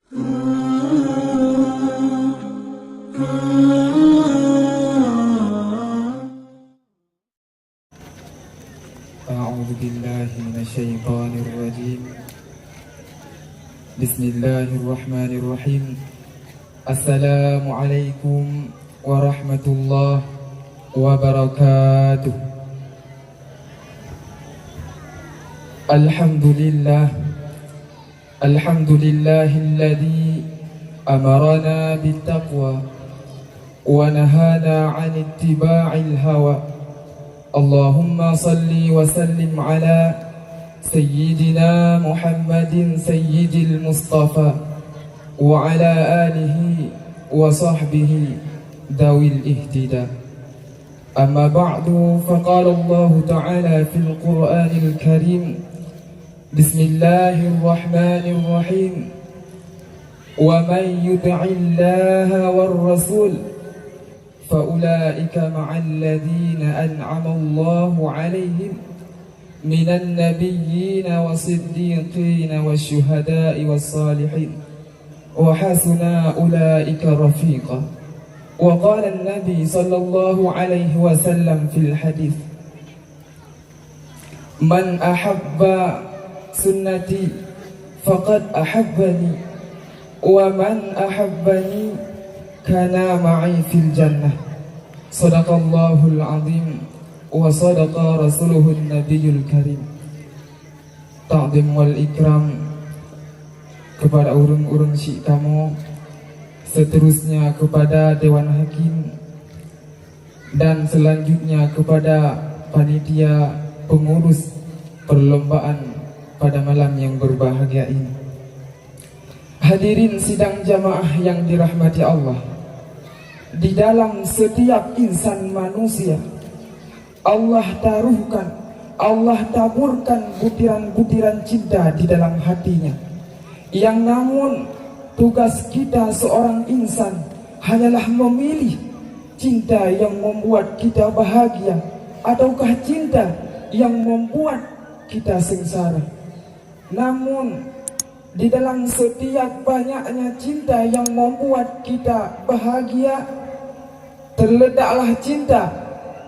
أعوذ بالله من الشيطان الرجيم. بسم الله الرحمن الرحيم. السلام عليكم ورحمة الله وبركاته. الحمد لله الذي أمرنا بالتقوى ونهانا عن اتباع الهوى. اللهم صل وسلم على سيدنا محمد سيد المصطفى وعلى آله وصحبه ذوي الاهتداء. أما بعد، فقال الله تعالى في القرآن الكريم: بسم الله الرحمن الرحيم. ومن يطع الله والرسول فأولئك مع الذين أنعم الله عليهم من النبيين والصديقين والشهداء والصالحين وحسن أولئك رفيقا. وقال النبي صلى الله عليه وسلم في الحديث: من أحب سنتي فقد أحبني ومن أحبني كان معي في الجنة. صدق الله العظيم وصدق رسوله النبي الكريم. Ta'zim wal ikram kepada urang-urang syik kamu, seterusnya kepada Dewan Hakim, dan selanjutnya kepada panitia pengurus perlombaan pada malam yang berbahagia ini. Hadirin sidang jamaah yang dirahmati Allah, di dalam setiap insan manusia Allah taruhkan, Allah taburkan butiran-butiran cinta di dalam hatinya. Yang namun tugas kita seorang insan hanyalah memilih cinta yang membuat kita bahagia ataukah cinta yang membuat kita sengsara. Namun di dalam setiap banyaknya cinta yang membuat kita bahagia, terledaklah cinta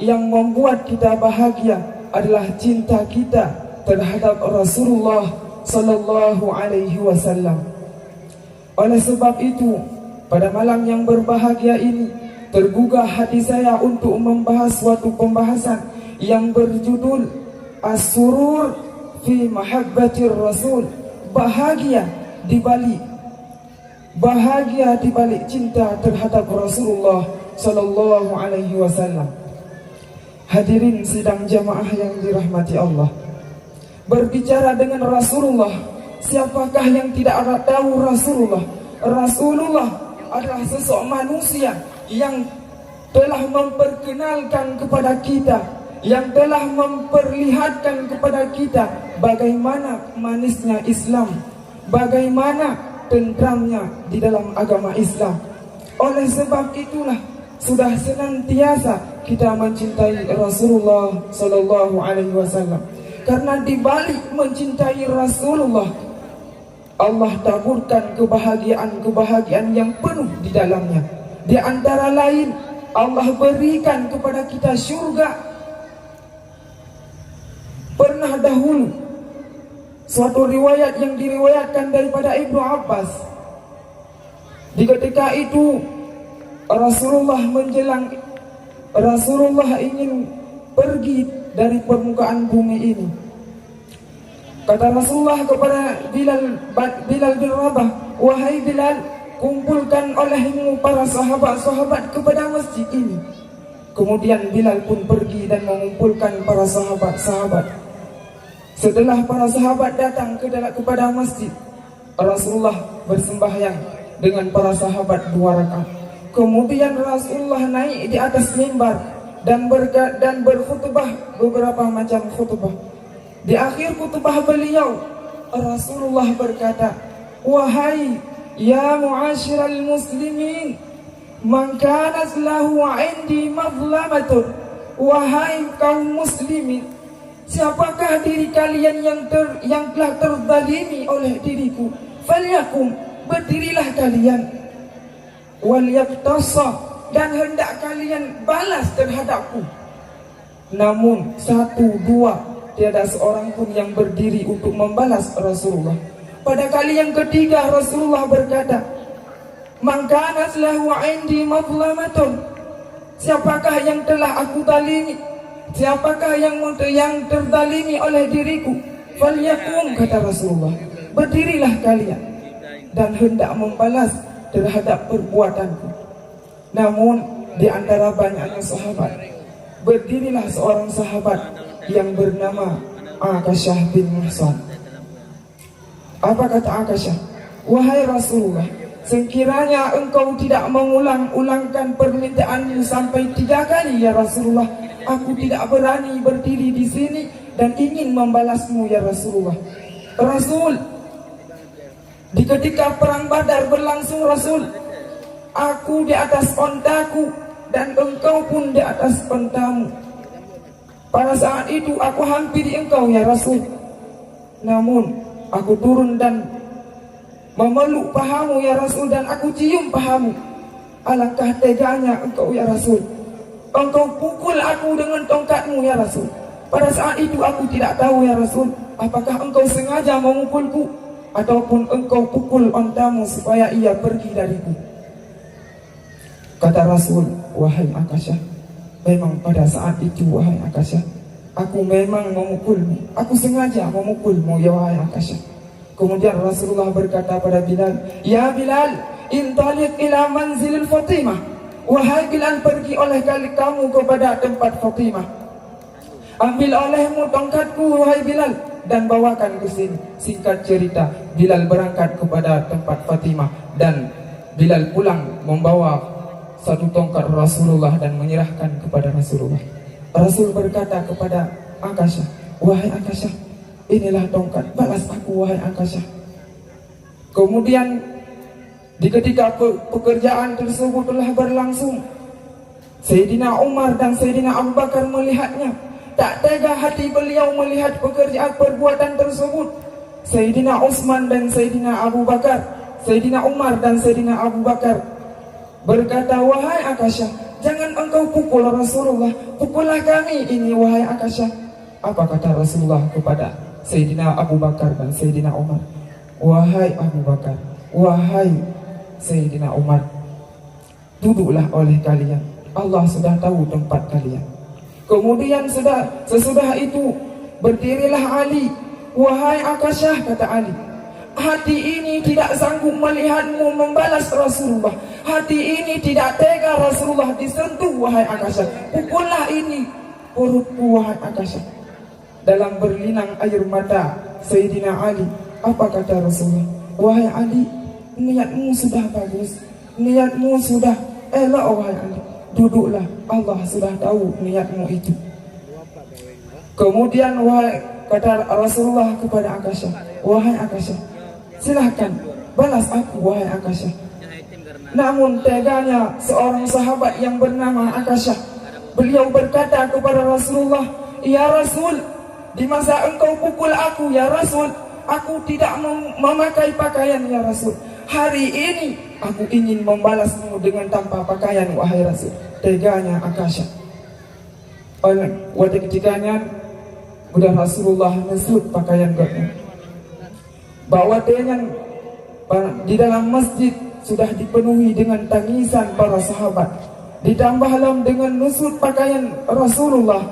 yang membuat kita bahagia adalah cinta kita terhadap Rasulullah sallallahu alaihi wasallam. Oleh sebab itu, pada malam yang berbahagia ini tergugah hati saya untuk membahas suatu pembahasan yang berjudul As-surur fi mahabbatir Rasul. Bahagia di balik cinta terhadap Rasulullah sallallahu alaihi wasallam. Hadirin sidang jamaah yang dirahmati Allah, berbicara dengan Rasulullah, siapakah yang tidak tahu Rasulullah? Rasulullah adalah sosok manusia yang telah memperkenalkan kepada kita, yang telah memperlihatkan kepada kita bagaimana manisnya Islam, bagaimana tentramnya di dalam agama Islam. Oleh sebab itulah sudah senantiasa kita mencintai Rasulullah sallallahu alaihi wasallam. Karena di balik mencintai Rasulullah, Allah taburkan kebahagiaan yang penuh di dalamnya. Di antara lain, Allah berikan kepada kita syurga. Pernah dahulu suatu riwayat yang diriwayatkan daripada Ibnu Abbas, di ketika itu Rasulullah ingin pergi dari permukaan bumi ini. Kata Rasulullah kepada Bilal bin Rabah, "Wahai Bilal, kumpulkan olehmu para sahabat-sahabat kepada masjid ini." Kemudian Bilal pun pergi dan mengumpulkan para sahabat-sahabat. Setelah para sahabat datang kepada masjid, Rasulullah bersembahyang dengan para sahabat 2 rakaat. Kemudian Rasulullah naik di atas mimbar dan berkhutbah beberapa macam khutbah. Di akhir khutbah beliau, Rasulullah berkata, "Wahai ya mu'asyiral muslimin, man kanat lahu 'indi mazlamatun." Wahai kaum muslimin, siapakah diri kalian yang telah terzalimi oleh diriku? Falyakum, berdirilah kalian, wal yaktasa, dan hendak kalian balas terhadapku. Namun 1, 2, tiada seorang pun yang berdiri untuk membalas Rasulullah. Pada kali yang ketiga Rasulullah berkata, "Man kanat lahu 'indi madlamatun." Siapakah yang telah aku zalimi? Siapakah yang terzalimi oleh diriku? Falyakum, kata Rasulullah, berdirilah kalian dan hendak membalas terhadap perbuatanku. Namun di antara banyaknya sahabat, berdirilah seorang sahabat yang bernama Akasyah bin Muhsan. Apa kata Akasyah? "Wahai Rasulullah, sekiranya engkau tidak mengulang-ulangkan permintaanmu sampai 3 kali ya Rasulullah, aku tidak berani berdiri di sini dan ingin membalasmu ya Rasulullah." Rasul, di ketika perang Badar berlangsung, Rasul, aku di atas ontaku dan engkau pun di atas ontamu. Pada saat itu aku hampiri engkau ya Rasul, namun aku turun dan memeluk pahamu ya Rasul, dan aku cium pahamu. Alangkah teganya engkau ya Rasul, engkau pukul aku dengan tongkatmu ya Rasul. Pada saat itu aku tidak tahu ya Rasul, apakah engkau sengaja memukulku ataupun engkau pukul ontamu supaya ia pergi dariku. Kata Rasul, "Wahai Akasyah, memang pada saat itu wahai Akasyah, aku memang memukulmu, aku sengaja memukulmu ya wahai Akasyah." Kemudian Rasulullah berkata pada Bilal, "Ya Bilal, intaliq ila manzilil Fatimah." Wahai Bilal, pergi oleh kamu kepada tempat Fatimah. Ambil olehmu tongkatku wahai Bilal dan bawakan ke sini. Singkat cerita, Bilal berangkat kepada tempat Fatimah dan Bilal pulang membawa 1 tongkat Rasulullah dan menyerahkan kepada Rasulullah. Rasul berkata kepada Akasyah, "Wahai Akasyah, inilah tongkat, balas aku wahai Akasyah." Kemudian di ketika pekerjaan tersebut telah berlangsung, Sayyidina Umar dan Sayyidina Abu Bakar melihatnya. Tak tega hati beliau melihat perbuatan tersebut. Sayyidina Utsman dan Sayyidina Abu Bakar, Sayyidina Umar dan Sayyidina Abu Bakar berkata, "Wahai Akasyah, jangan engkau pukul Rasulullah, pukullah kami ini wahai Akasyah." Apa kata Rasulullah kepada Sayyidina Abu Bakar dan Sayyidina Umar? "Wahai Abu Bakar, wahai Sayyidina Umar, duduklah oleh kalian, Allah sudah tahu tempat kalian." Kemudian sesudah itu berdirilah Ali. "Wahai Akasyah," kata Ali, "hati ini tidak sanggup melihatmu membalas Rasulullah. Hati ini tidak tega Rasulullah disentuh wahai Akasyah. Pukullah ini perutku wahai Akasyah." Dalam berlinang air mata Sayyidina Ali, apa kata Rasulullah? "Wahai Ali, niatmu sudah bagus, niatmu sudah elok wahai Ali. Duduklah, Allah sudah tahu niatmu itu." Kemudian kata Rasulullah kepada Akasyah, "Wahai Akasyah, silahkan balas aku wahai Akasyah." Namun teganya seorang sahabat yang bernama Akasyah, beliau berkata kepada Rasulullah, "Ya Rasul, di masa engkau pukul aku ya Rasul, aku tidak memakai pakaian ya Rasul. Hari ini aku ingin membalasmu dengan tanpa pakaian wahai Rasul." Teganya Akasyah. Waktu ketikanya udah Rasulullah mesut pakaian godnya. Bahwa di dalam masjid sudah dipenuhi dengan tangisan para sahabat. Ditambah dengan nusut pakaian Rasulullah.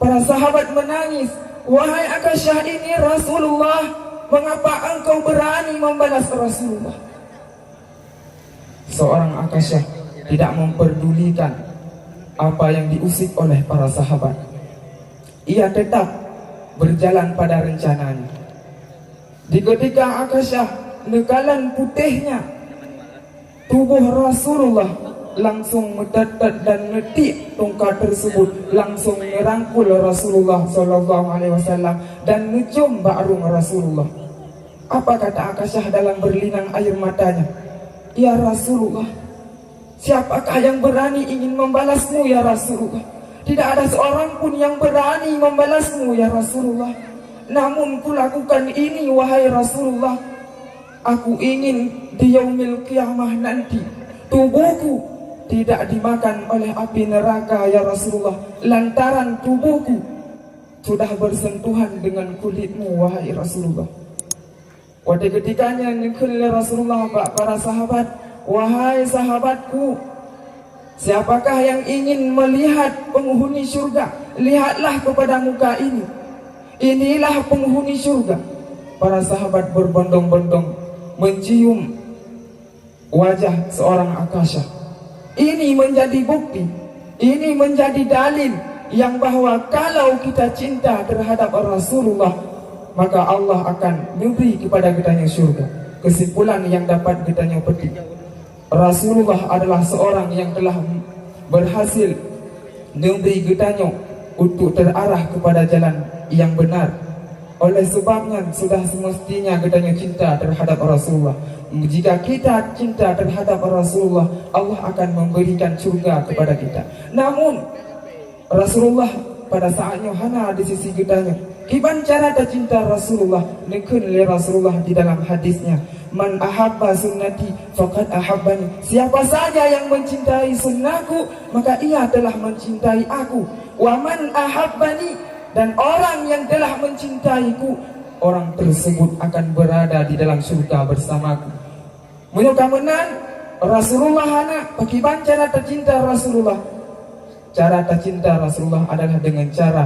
Para sahabat menangis, "Wahai Akasyah, ini Rasulullah, mengapa engkau berani membalas Rasulullah?" Seorang Akasyah tidak memperdulikan apa yang diusik oleh para sahabat. Ia tetap berjalan pada rencananya. Di ketika Akasyah nekalan putihnya, tubuh Rasulullah langsung mendekat dan metik tongkat tersebut, langsung merangkul Rasulullah SAW dan mencium ba'rung Rasulullah. Apa kata Akasyah dalam berlinang air matanya? "Ya Rasulullah, siapakah yang berani ingin membalasmu ya Rasulullah? Tidak ada seorang pun yang berani membalasmu ya Rasulullah. Namun kulakukan ini wahai Rasulullah Aku ingin di yaumil qiyamah nanti tubuhku tidak dimakan oleh api neraka ya Rasulullah, lantaran tubuhku sudah bersentuhan dengan kulitmu wahai Rasulullah. Pada ketikanya nikul Rasulullah para sahabat, wahai sahabatku, siapakah yang ingin melihat penghuni syurga? Lihatlah kepada muka ini. Inilah penghuni syurga. Para sahabat berbondong-bondong mencium wajah seorang Akasha. Ini menjadi bukti, ini menjadi dalil yang bahwa kalau kita cinta terhadap Rasulullah, maka Allah akan memberi kepada kitanya syurga. Kesimpulan yang dapat kitanya petik, Rasulullah adalah seorang yang telah berhasil memberi kitanya untuk terarah kepada jalan yang benar. Oleh sebabnya sudah semestinya kitanya cinta terhadap Rasulullah. Jika kita cinta terhadap Rasulullah, Allah akan memberikan syurga kepada kita. Namun Rasulullah pada saatnya hana di sisi kitanya. Kiban cara tercinta Rasulullah, nekun oleh Rasulullah di dalam hadisnya, man ahabba sunnati faqad ahabbani. Siapa saja yang mencintai sunnahku, maka ia telah mencintai aku. Wa man ahabbani, dan orang yang telah mencintaiku, orang tersebut akan berada di dalam surga bersamaku. Menyuka menan Rasulullah anak pakiban cara tercinta Rasulullah. Cara tercinta Rasulullah adalah dengan cara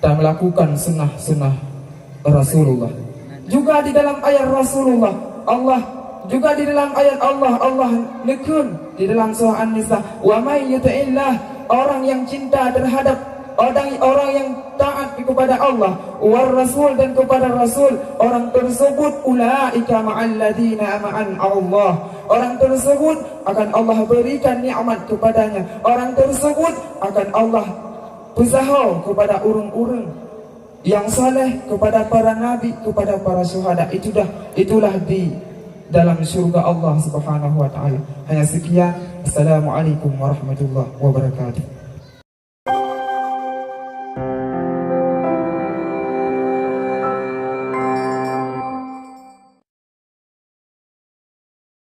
dan melakukan sunnah-sunnah Rasulullah. Juga di dalam ayat Rasulullah, Allah juga di dalam ayat Allah nekun di dalam surah An-Nisa, wa may yuti'illah, orang yang cinta terhadap orang yang taat kepada Allah war Rasul dan kepada Rasul, orang tersebut ulaika ma'al ladina ma'an Allah, orang tersebut akan Allah berikan nikmat kepadanya, orang tersebut akan Allah bersahau kepada orang-orang yang saleh, kepada para nabi, kepada para syuhada. Itulah di dalam syurga Allah Subhanahu wa taala. Hanya sekian. Assalamualaikum warahmatullahi wabarakatuh.